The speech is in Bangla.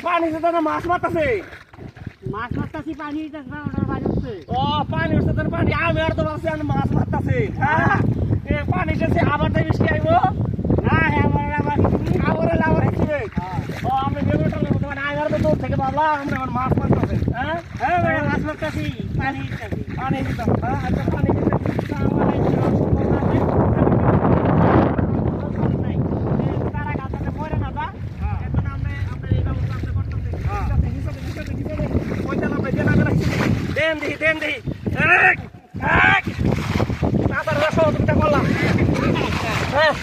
পানি তো মাছ মারতাছে মাছ মারতাছি পানি দেখবা ওটার বাড়ি উঠছে ও পানি উঠছে তোর পানি আমি আর তো ভাবছি আমি মাছ মারতাছে হ্যাঁ এ পানি এসেছে আবার তাই বৃষ্টি আইব না হ্যাঁ আবার আবার আবার হিসেবে ও আমি বেগুনটার মতো মানে আমি আর তো দূর থেকে ভাবলাম আমরা এখন মাছ মারতাছে হ্যাঁ হ্যাঁ মাছ মারতাছি পানি দিতাছি পানি দিতাম হ্যাঁ আচ্ছা পানি দিতে দেন দেখি এক এক তাড়াতাড়ি আসো তুমি করলাম হ্যাঁ